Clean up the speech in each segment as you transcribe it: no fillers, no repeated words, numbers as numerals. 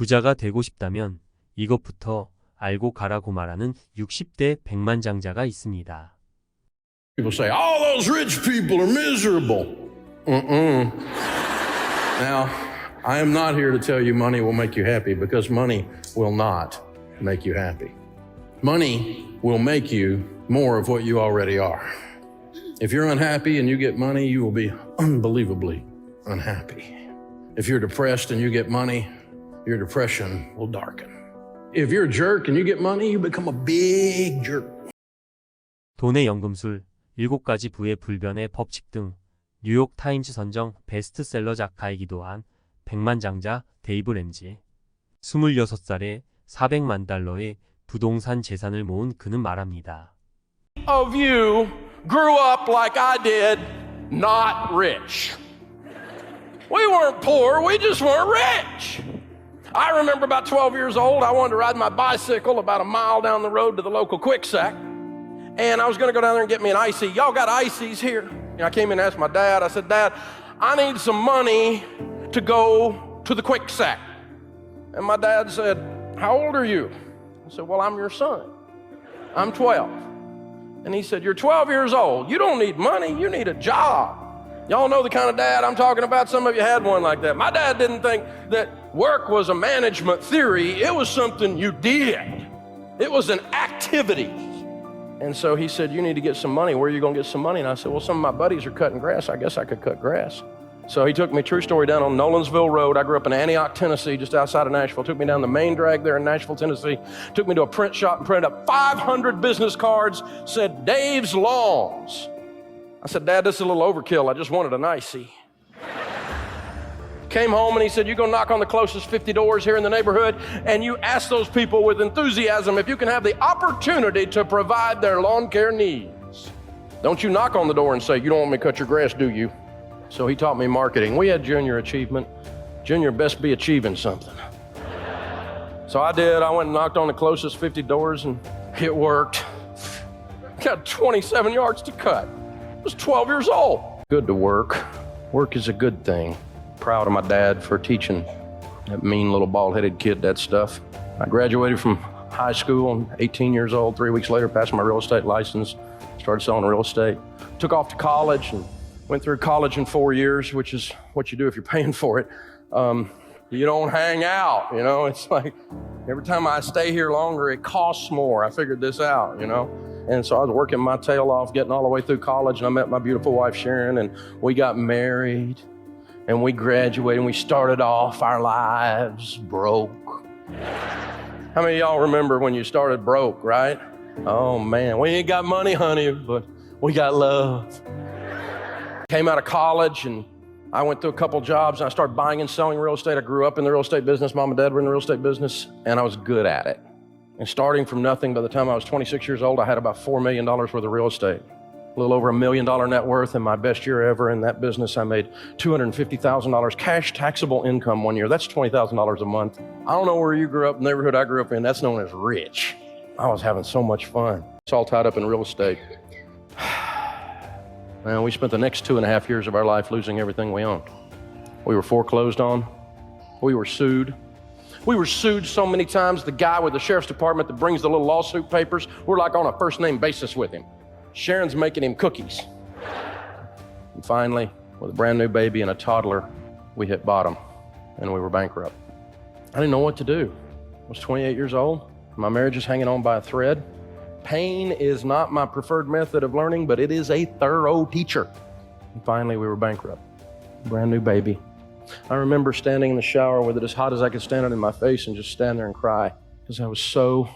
부자가 되고 싶다면 이것부터 알고 가라고 말하는 60대 백만장자가 있습니다. People say, all those rich people are miserable. Now, I am not here to tell you money will make you happy, because money will not make you happy. Money will make you more of what you already are. If you're unhappy and you get money, you will be unbelievably unhappy. If you're depressed and you get money, your depression will darken. If you're a jerk and you get money, you become a big jerk. 돈의 연금술, 7가지 부의 불변의 법칙 등 뉴욕 타임즈 선정 베스트셀러 작가이기도 한 백만장자 데이브 램지. 26살에 400만 달러의 부동산 재산을 모은 그는 말합니다. Of you grew up like I did, not rich. We weren't poor, we just weren't rich. I remember about 12 years old, I wanted to ride my bicycle about a mile down the road to the local quick sack. And I was going to go down there and get me an icy. Y'all got ices here? And I came in and asked my dad, I said, Dad, I need some money to go to the quick sack. And my dad said, how old are you? I said, well, I'm your son. I'm 12. And he said, you're 12 years old. You don't need money, you need a job. Y'all know the kind of dad I'm talking about. Some of you had one like that. My dad didn't think that work was a management theory. It was something you did. It was an activity. And so he said, you need to get some money. Where are you going to get some money? And I said, well, some of my buddies are cutting grass. I guess I could cut grass. So he took me, true story, down on Nolensville Road. I grew up in Antioch, Tennessee, just outside of Nashville. Took me down the main drag there in Nashville, Tennessee. Took me to a print shop and printed up 500 business cards, said Dave's Lawns. I said, Dad, this is a little overkill. I just wanted an icy. Came home and he said, you go knock on the closest 50 doors here in the neighborhood and you ask those people with enthusiasm if you can have the opportunity to provide their lawn care needs. Don't you knock on the door and say, you don't want me to cut your grass, do you? So he taught me marketing. We had junior achievement. Junior best be achieving something. So I did. I went and knocked on the closest 50 doors and it worked. Got 27 yards to cut. I was 12 years old. Good to work. Work is a good thing. Proud of my dad for teaching that mean little bald-headed kid that stuff. I graduated from high school. I'm 18 years old. 3 weeks later, passed my real estate license. Started selling real estate. Took off to college and went through college in 4 years, which is what you do if you're paying for it. You don't hang out, you know. It's like every time I stay here longer, it costs more. I figured this out, you know. And so I was working my tail off, getting all the way through college, and I met my beautiful wife, Sharon, and we got married, and we graduated, and we started off our lives broke. How many of y'all remember when you started broke, right? Oh, man, we ain't got money, honey, but we got love. Came out of college, and I went through a couple jobs, and I started buying and selling real estate. I grew up in the real estate business. Mom and Dad were in the real estate business, and I was good at it. And starting from nothing, by the time I was 26 years old, I had about $4 million worth of real estate. A little over $1 million net worth. In my best year ever in that business, I made $250,000 cash taxable income one year. That's $20,000 a month. I don't know where you grew up, the neighborhood I grew up in, that's known as rich. I was having so much fun. It's all tied up in real estate. Man, we spent the next 2.5 years of our life losing everything we owned. We were foreclosed on. We were sued. We were sued so many times, the guy with the sheriff's department that brings the little lawsuit papers, we're like on a first name basis with him. Sharon's making him cookies. And finally, with a brand new baby and a toddler, we hit bottom and we were bankrupt. I didn't know what to do. I was 28 years old. My marriage is hanging on by a thread. Pain is not my preferred method of learning, but it is a thorough teacher. And finally, we were bankrupt. Brand new baby. I remember standing in the shower with it as hot as I could stand it in my face and just stand there and cry because I was so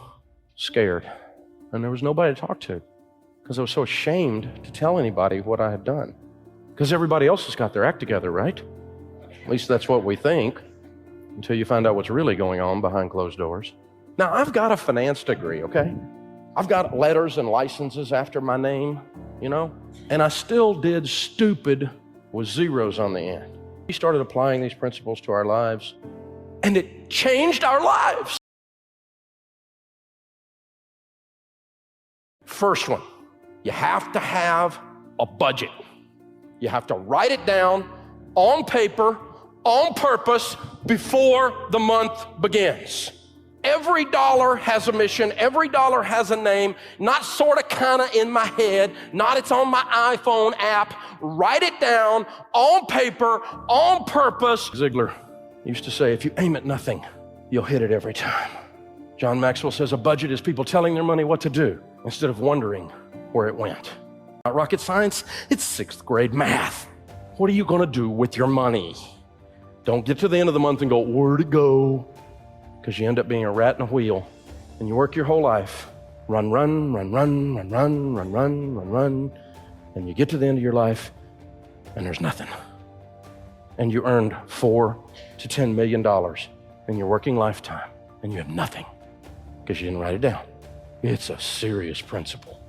scared. And there was nobody to talk to because I was so ashamed to tell anybody what I had done. Because everybody else has got their act together, right? At least that's what we think until you find out what's really going on behind closed doors. Now, I've got a finance degree, okay? I've got letters and licenses after my name, you know? And I still did stupid with zeros on the end. We started applying these principles to our lives, and it changed our lives. First one, you have to have a budget. You have to write it down on paper on purpose before the month begins. Every dollar has a mission. Every dollar has a name, not sort of kind of in my head, not it's on my iPhone app. Write it down on paper, on purpose. Ziegler used to say, if you aim at nothing, you'll hit it every time. John Maxwell says a budget is people telling their money what to do instead of wondering where it went. Not rocket science, it's 6th grade math. What are you going to do with your money? Don't get to the end of the month and go, where'd it go? Because you end up being a rat in a wheel, and you work your whole life. Run, run, run, run, run, run, run, run, run, run. And you get to the end of your life, and there's nothing. And you earned $4 to $10 million in your working lifetime, and you have nothing because you didn't write it down. It's a serious principle.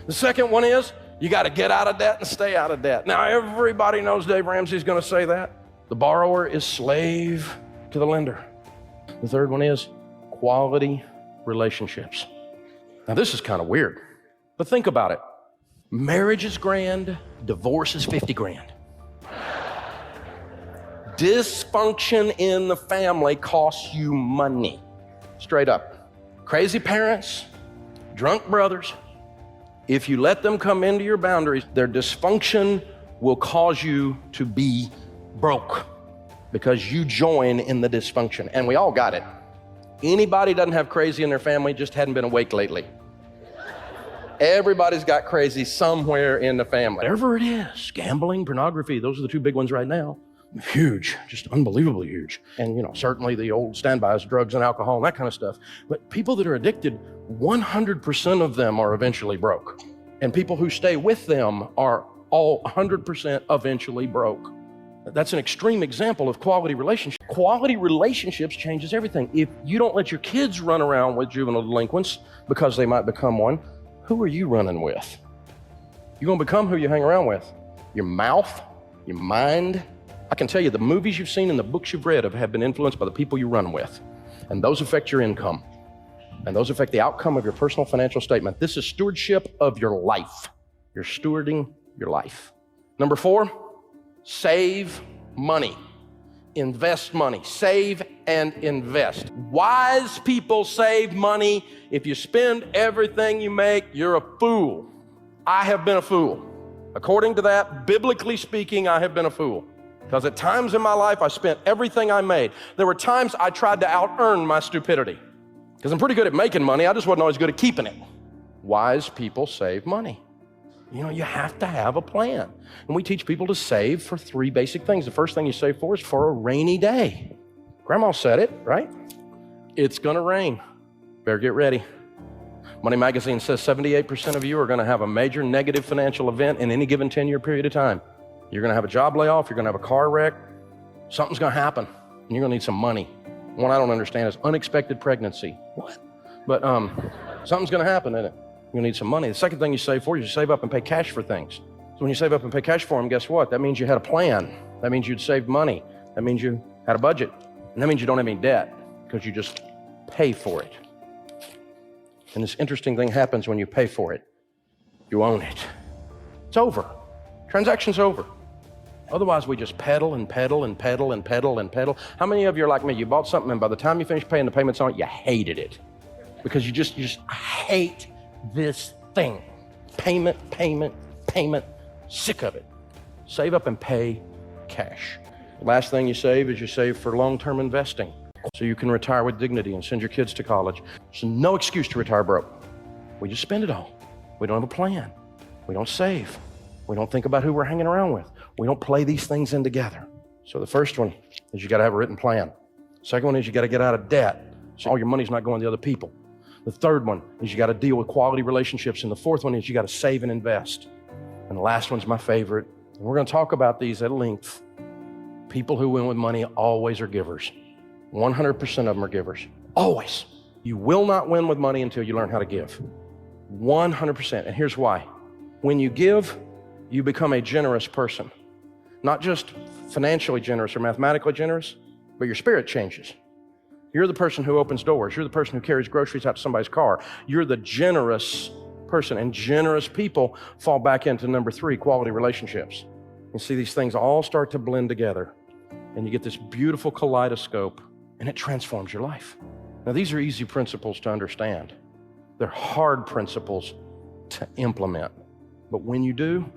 The second one is, you got to get out of debt and stay out of debt. Now, everybody knows Dave Ramsey's going to say that. The borrower is slave to the lender. The third one is quality relationships. Now, this is kind of weird, but think about it. Marriage is grand, divorce is 50 grand. Dysfunction in the family costs you money. Straight up. Crazy parents, drunk brothers, if you let them come into your boundaries, their dysfunction will cause you to be broke because you join in the dysfunction. And we all got it. Anybody doesn't have crazy in their family just hadn't been awake lately. Everybody's got crazy somewhere in the family. Whatever it is, gambling, pornography, those are the two big ones right now. Huge, just unbelievably huge. And certainly the old standbys, drugs and alcohol and that kind of stuff. But people that are addicted, 100% of them are eventually broke. And people who stay with them are all 100% eventually broke. That's an extreme example of quality relationships. Quality relationships changes everything. If you don't let your kids run around with juvenile delinquents because they might become one, who are you running with? You're going to become who you hang around with. Your mouth, your mind. I can tell you the movies you've seen and the books you've read have been influenced by the people you run with. And those affect your income. And those affect the outcome of your personal financial statement. This is stewardship of your life. You're stewarding your life. Number 4, save money. Invest money. Save and invest. Wise people save money. If you spend everything you make, you're a fool. I have been a fool. According to that, biblically speaking, I have been a fool. Because at times in my life, I spent everything I made. There were times I tried to out-earn my stupidity. Because I'm pretty good at making money, I just wasn't always good at keeping it. Wise people save money. You have to have a plan. And we teach people to save for 3 basic things. The first thing you save for is for a rainy day. Grandma said it, right? It's gonna rain. Better get ready. Money Magazine says 78% of you are gonna have a major negative financial event in any given 10-year period of time. You're gonna have a job layoff, you're gonna have a car wreck, something's gonna happen, and you're gonna need some money. One I don't understand is unexpected pregnancy. What? But something's gonna happen, isn't it? You're gonna need some money. The second thing you save for is you save up and pay cash for things. So when you save up and pay cash for them, guess what? That means you had a plan. That means you'd saved money. That means you had a budget. And that means you don't have any debt because you just pay for it. And this interesting thing happens when you pay for it. You own it. It's over. Transaction's over. Otherwise, we just pedal and pedal and pedal and pedal and pedal. How many of you are like me? You bought something and by the time you finish paying the payments on it, you hated it. Because you just hate this thing. Payment, payment, payment. Sick of it. Save up and pay cash. The last thing you save is you save for long-term investing. So you can retire with dignity and send your kids to college. There's no excuse to retire broke. We just spend it all. We don't have a plan. We don't save. We don't think about who we're hanging around with. We don't play these things in together. So the first one is you got to have a written plan. Second one is you got to get out of debt so all your money's not going to other people. The third one is you got to deal with quality relationships. And the fourth one is you got to save and invest. And the last one's my favorite. And we're going to talk about these at length. People who win with money always are givers. 100% of them are givers. Always. You will not win with money until you learn how to give. 100%. And here's why. When you give, you become a generous person. Not just financially generous or mathematically generous, but your spirit changes. You're the person who opens doors. You're the person who carries groceries out to somebody's car. You're the generous person. And generous people fall back into number 3, quality relationships. You see, these things all start to blend together. and you get this beautiful kaleidoscope, and it transforms your life. Now, these are easy principles to understand. They're hard principles to implement. But when you do,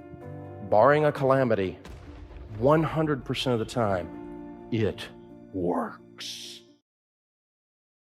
barring a calamity, 100% of the time, it works.